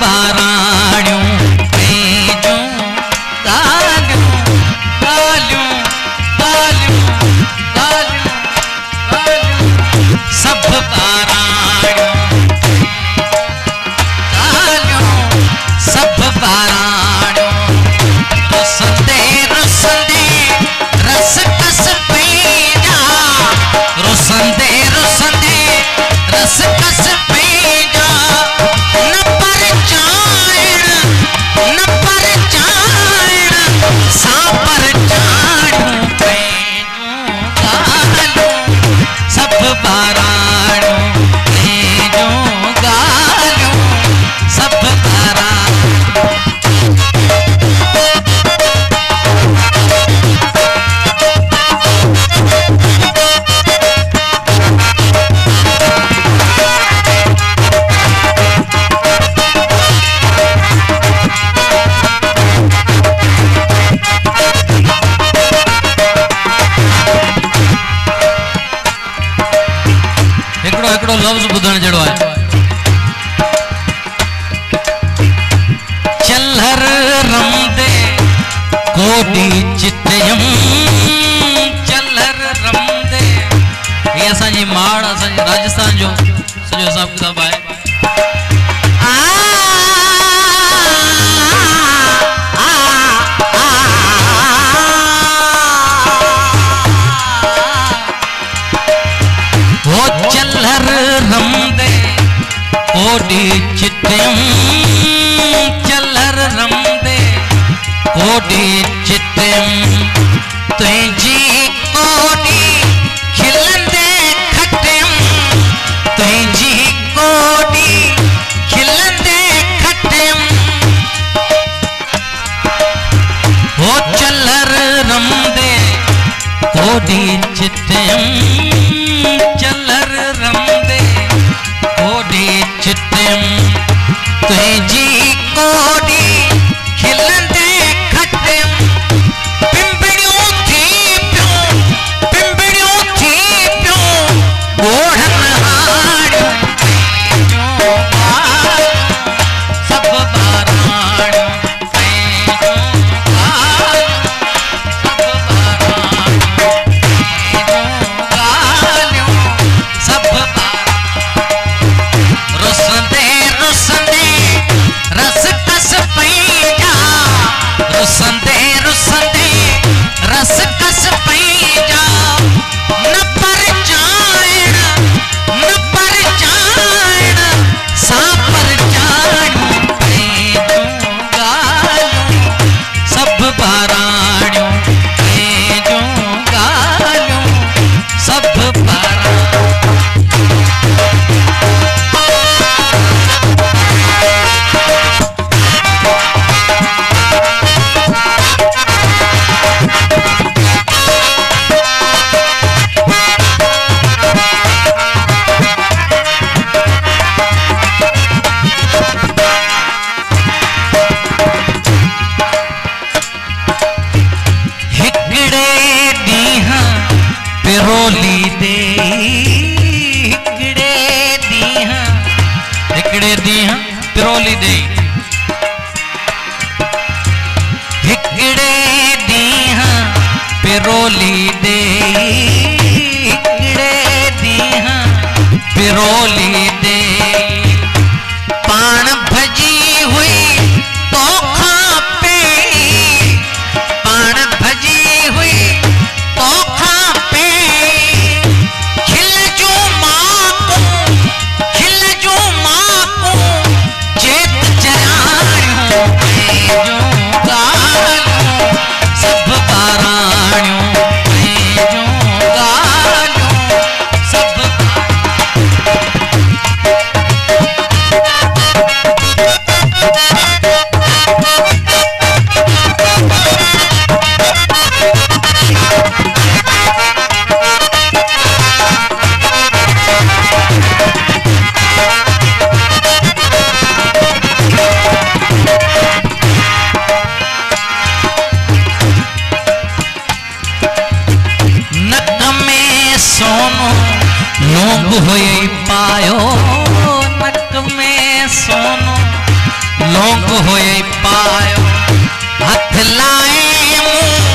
बाराणियों पंहिंजूं ॻाल्हियूं ॻाल्हियूं ॻाल्हियूं ॻाल्हियूं ॻाल्हियूं सभु बाराणियों ॻाल्हियूं सभु बाराणियों रुसंदे रुसंदे रस कस पंहिंजा रुसंदे रुसंदे रस कस पंहिंजा न परचाइण सां परचाइणूं पंहिंजूं ॻाल्हियूं सभु बाराणियूं पंहिंजूं ॻाल्हियूं सभु बाराणियूं हिकिड़ो लफ़्ज़ ॿुधण जहिड़ो आहे चलर रमदे कोडी चितयम चलर रमदे ये असांजी माड़ असांजे राजस्थान जो सॼो हिसाब किताब आहे चलर रमदे कोडी चितयम चलर रमदे कोडी चितयम तुंहिंजी कोडी खिलंदे खटयम तुंहिंजी कोडी खिलंदे खटयम हो चलर रमदे कोडी चितयम चलर रमदे कोडी चितयम तुंहिंजी कोडी खिलंदे खटयम पिंपड़ियूं थी पियो ॻोढ़नि हाड़ियूं पंहिंजूं ॻाल्हियूं सभु बाराणियूं पंहिंजूं ॻाल्हियूं सभु रुसंदे रुसंदे रस कस पंहिंजा रुसंदे रुसंदे रस कस पंहिंजा न परचाइण सां परचाइणूं पंहिंजूं ॻाल्हियूं सभु बाराणियूं पंहिंजूं ॻाल्हियूं सभु बाराणियूं पिरोली दे हिकिड़े ॾींहुं पिरोली दे हिकिड़े ॾींहुं पिरोली दे हिकिड़े ॾींहुं पिरोली दे पाण भॼी हुई तोखां पहिरीं पाण भॼी हुई तोखां सभु बाराणियूं पंहिंजूं ॻाल्हियूं सभु लौंग हुई पायो नक में सोनो लौंग होए पायो हथ लाए मुंह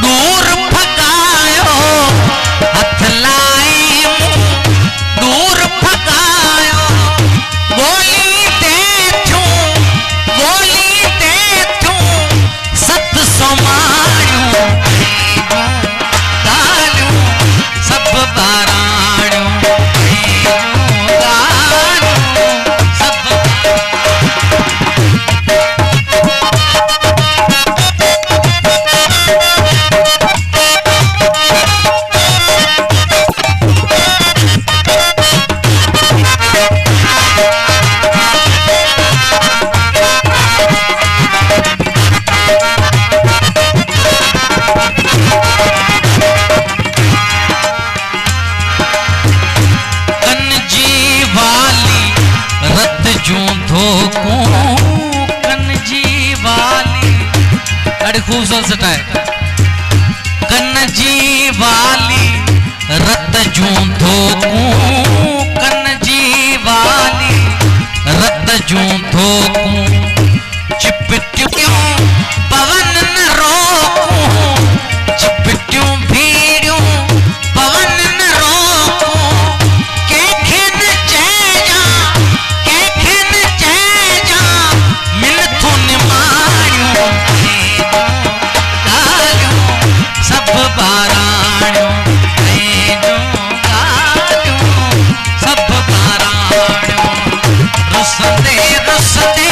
दूर भगायो हथ लाए मुंह दूर भगायो बोली दे थू सत सोमारियूं गालियूं सब बाराणियूं गालियूं सब खूबसूरत सटाए कन जी वाली रत जूं धोकूं कन जी वाली रत जूं धोकूं चिपटियूं पवन न रोकूं चिपटियूं भीड़ियूं पवन न रोकूं कंहिंखे न चइजां मिलथूं निमाणियूं सब बाराणियूं गालियूं सब बाराणियूं रुसंदे रुसंदे